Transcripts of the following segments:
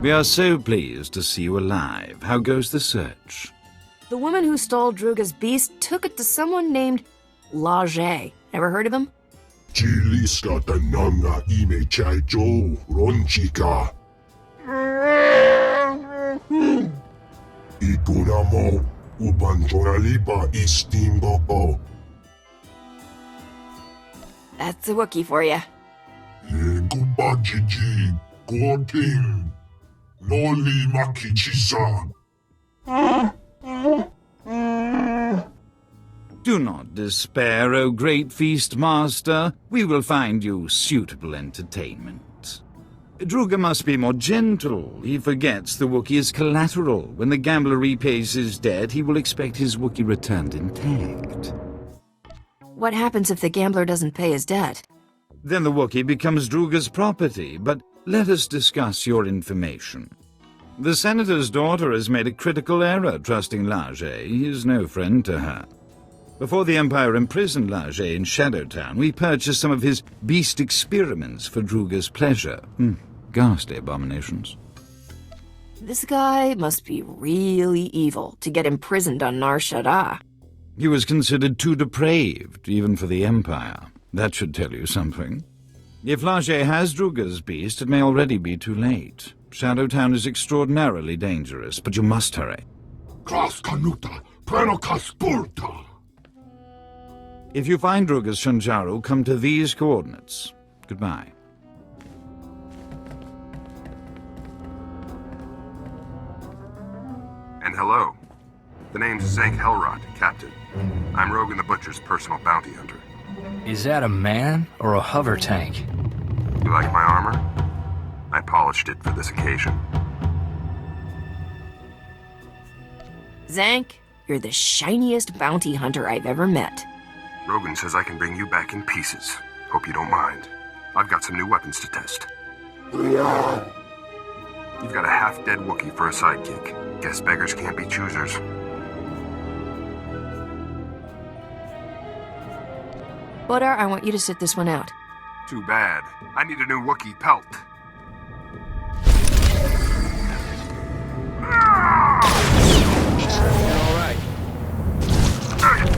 We are so pleased to see you alive. How goes the search? The woman who stole Druga's beast took it to someone named Lage. Ever heard of him? Jiliska tananga imechajo ronchika. Ikunamo ubanjoraliba istimboko. That's a Wookiee for you. Yegubajiji goting. Noli makichisa. Do not despair, O great feast master. We will find you suitable entertainment. Druga must be more gentle. He forgets the Wookiee is collateral. When the gambler repays his debt, he will expect his Wookiee returned intact. What happens if the gambler doesn't pay his debt? Then the Wookiee becomes Druga's property, but let us discuss your information. The Senator's daughter has made a critical error trusting Lage. He is no friend to her. Before the Empire imprisoned Lage in Shadowtown, we purchased some of his beast experiments for Druga's pleasure. Ghastly abominations. This guy must be really evil to get imprisoned on Nar Shaddaa. He was considered too depraved, even for the Empire. That should tell you something. If Lage has Druga's beast, it may already be too late. Shadowtown is extraordinarily dangerous, but you must hurry. Kras kanuta, prenokas purta. If you find Druga's Shanjaru, come to these coordinates. Goodbye. And hello. The name's Zank Helrod, Captain. I'm Rogan the Butcher's personal bounty hunter. Is that a man or a hover tank? You like my armor? I polished it for this occasion. Zank, you're the shiniest bounty hunter I've ever met. Rogan says I can bring you back in pieces. Hope you don't mind. I've got some new weapons to test. You've got a half-dead Wookiee for a sidekick. Guess beggars can't be choosers. Bodar, I want you to sit this one out. Too bad. I need a new Wookiee pelt. All right.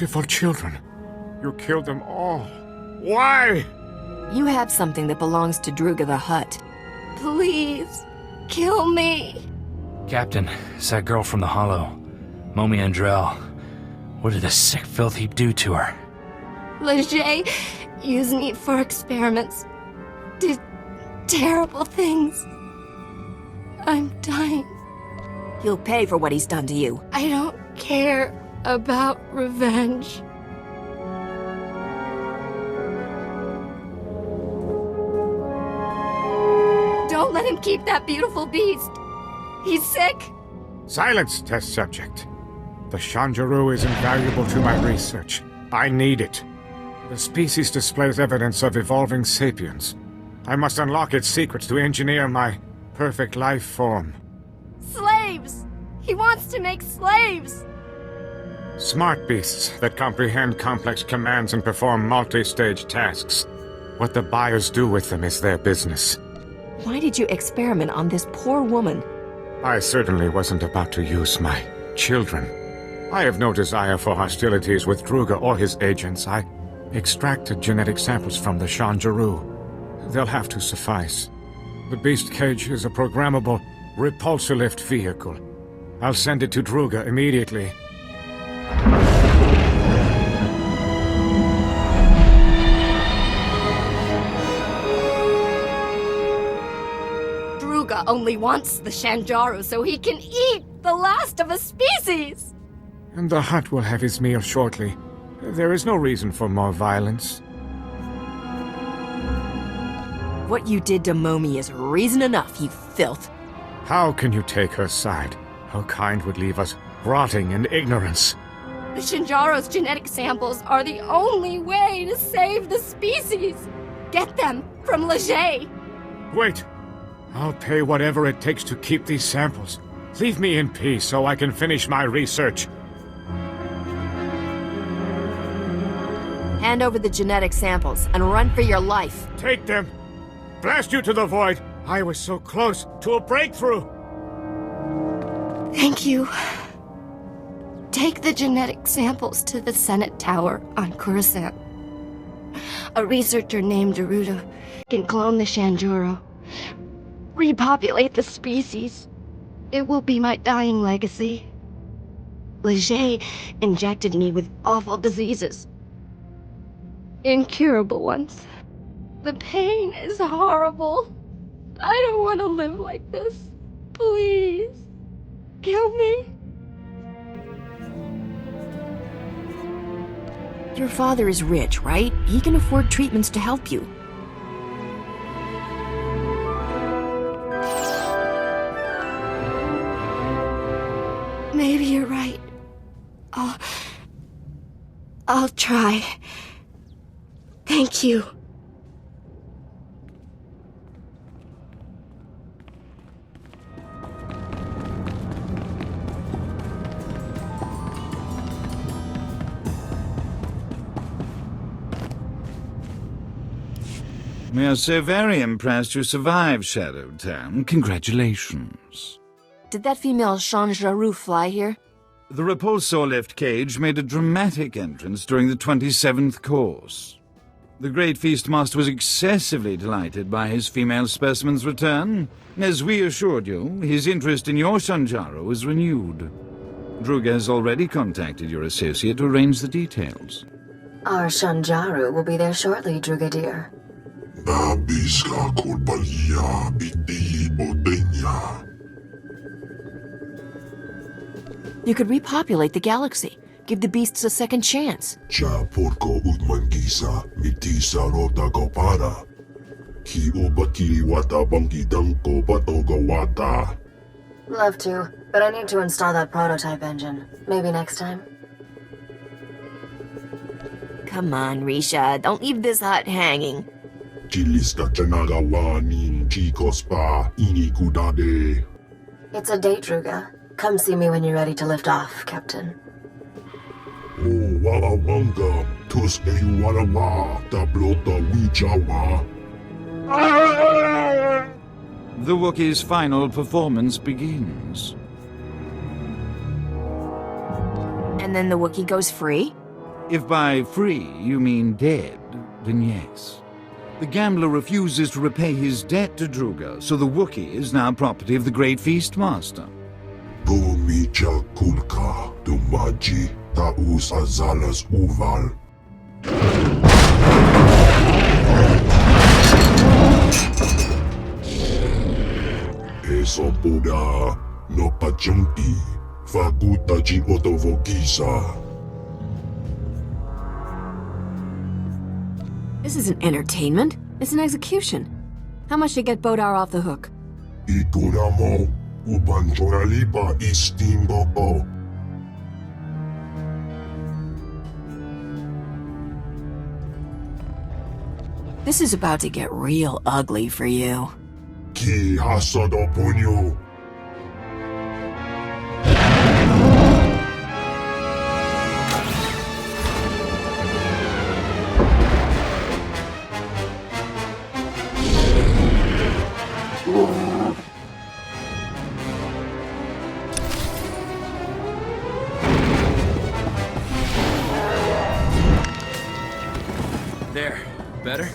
beautiful children. You killed them all. Why? You have something that belongs to Druga the Hutt. Please, kill me. Captain, it's that girl from the Hollow. Momi Andrell. What did the sick filth heap do to her? Leger used me for experiments. Did terrible things. I'm dying. He'll pay for what he's done to you. I don't care about revenge. Don't let him keep that beautiful beast. He's sick. Silence, test subject. The Shanjaru is invaluable to my research. I need it. The species displays evidence of evolving sapiens. I must unlock its secrets to engineer my perfect life form. Slaves! He wants to make slaves! Smart beasts that comprehend complex commands and perform multi-stage tasks. What the buyers do with them is their business. Why did you experiment on this poor woman? I certainly wasn't about to use my children. I have no desire for hostilities with Druga or his agents. I extracted genetic samples from the Shanjaru. They'll have to suffice. The beast cage is a programmable repulsor-lift vehicle. I'll send it to Druga immediately. Druga only wants the Shanjaru so he can eat the last of a species! And the Hutt will have his meal shortly. There is no reason for more violence. What you did to Momi is reason enough, you filth. How can you take her side? Her kind would leave us rotting in ignorance. The Shinjaro's genetic samples are the only way to save the species! Get them from Leger! Wait! I'll pay whatever it takes to keep these samples. Leave me in peace so I can finish my research. Hand over the genetic samples and run for your life. Take them! Blast you to the void! I was so close to a breakthrough! Thank you. Take the genetic samples to the Senate Tower on Coruscant. A researcher named Daruda can clone the Shanjuro, repopulate the species. It will be my dying legacy. Leger injected me with awful diseases. Incurable ones. The pain is horrible. I don't want to live like this. Please. Kill me. Your father is rich, right? He can afford treatments to help you. Maybe you're right. I'll try. Thank you. We are so very impressed you survived Shadowtown. Congratulations. Did that female Shanjaru fly here? The repulsor lift cage made a dramatic entrance during the 27th course. The Great Feast Master was excessively delighted by his female specimen's return. As we assured you, his interest in your Shanjaru is renewed. Druga has already contacted your associate to arrange the details. Our Shanjaru will be there shortly, Druga dear. Nabiska kurbalia biti bodenya. You could repopulate the galaxy. Give the beasts a second chance. Cha porko udmangisa mitisa rota kopara. Ki obaki wata bangi danko batoga wata. Love to, but I need to install that prototype engine. Maybe next time? Come on, Risha. Don't leave this hut hanging. Chilista chanagawanin chikospa inikudade. It's a date, Druga. Come see me when you're ready to lift off, Captain. Oh, walawanga, tuske warawa, tablota wichawa. The Wookiee's final performance begins. And then the Wookiee goes free? If by free you mean dead, then yes. The gambler refuses to repay his debt to Druga, so the Wookiee is now property of the Great Feastmaster. Pumicha kulka dumaji taus azalas uval. Eso Buddha no pachunki fagutaji otovokisa. This isn't entertainment. It's an execution. How much to get Bodar off the hook? Ikuramo ubanchoraliba istimbo. This is about to get real ugly for you. Ki hasado punyo. There. Better?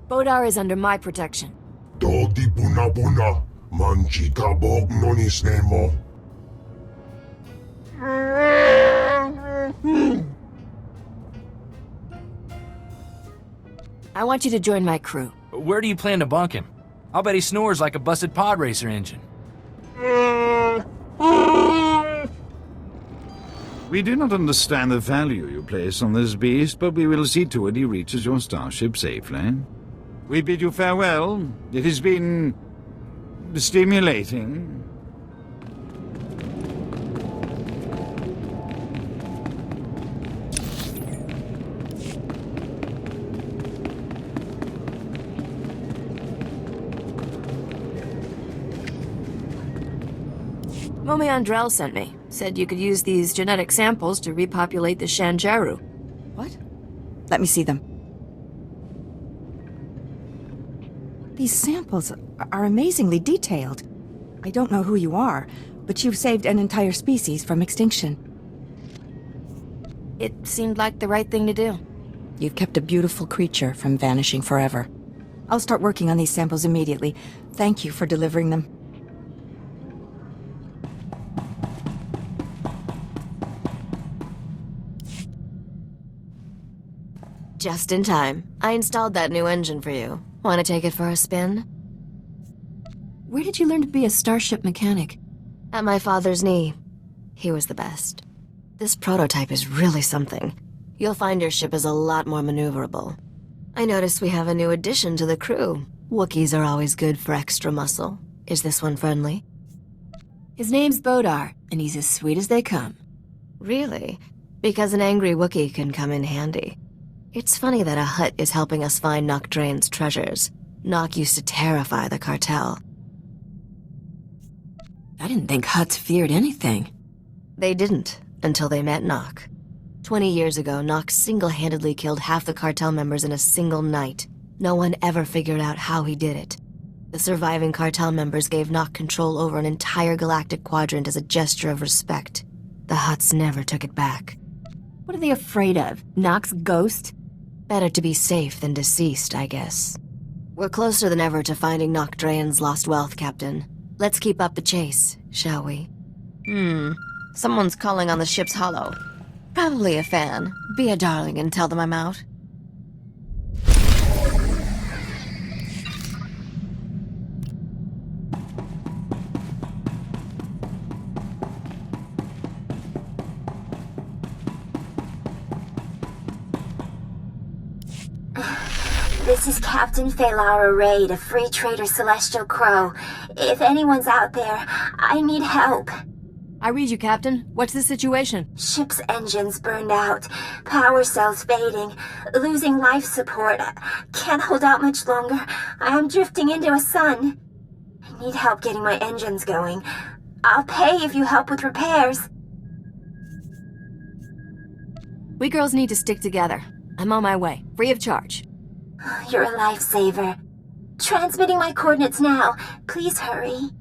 Bodar is under my protection. Dodi buna buna manchika bog nonis nemo. I want you to join my crew. Where do you plan to bunk him? I'll bet he snores like a busted pod racer engine. We do not understand the value you place on this beast, but we will see to it he reaches your starship safely. We bid you farewell. It has been stimulating. Momi Andrell sent me. Said you could use these genetic samples to repopulate the Shanjaru. What? Let me see them. These samples are amazingly detailed. I don't know who you are, but you've saved an entire species from extinction. It seemed like the right thing to do. You've kept a beautiful creature from vanishing forever. I'll start working on these samples immediately. Thank you for delivering them. Just in time. I installed that new engine for you. Want to take it for a spin? Where did you learn to be a starship mechanic? At my father's knee. He was the best. This prototype is really something. You'll find your ship is a lot more maneuverable. I noticed we have a new addition to the crew. Wookiees are always good for extra muscle. Is this one friendly? His name's Bodar, and he's as sweet as they come. Really? Because an angry Wookiee can come in handy. It's funny that a Hutt is helping us find Nock Drain's treasures. Nock used to terrify the cartel. I didn't think Hutts feared anything. They didn't, until they met Nock. 20 years ago, Nock single-handedly killed half the cartel members in a single night. No one ever figured out how he did it. The surviving cartel members gave Nock control over an entire galactic quadrant as a gesture of respect. The Hutts never took it back. What are they afraid of? Nock's ghost? Better to be safe than deceased, I guess. We're closer than ever to finding Nock Drain's lost wealth, Captain. Let's keep up the chase, shall we? Someone's calling on the ship's holo. Probably a fan. Be a darling and tell them I'm out. This is Captain Phalara Raid, a free trader Celestial Crow. If anyone's out there, I need help. I read you, Captain. What's the situation? Ship's engines burned out. Power cells fading. Losing life support. Can't hold out much longer. I am drifting into a sun. I need help getting my engines going. I'll pay if you help with repairs. We girls need to stick together. I'm on my way, free of charge. You're a lifesaver. Transmitting my coordinates now. Please hurry.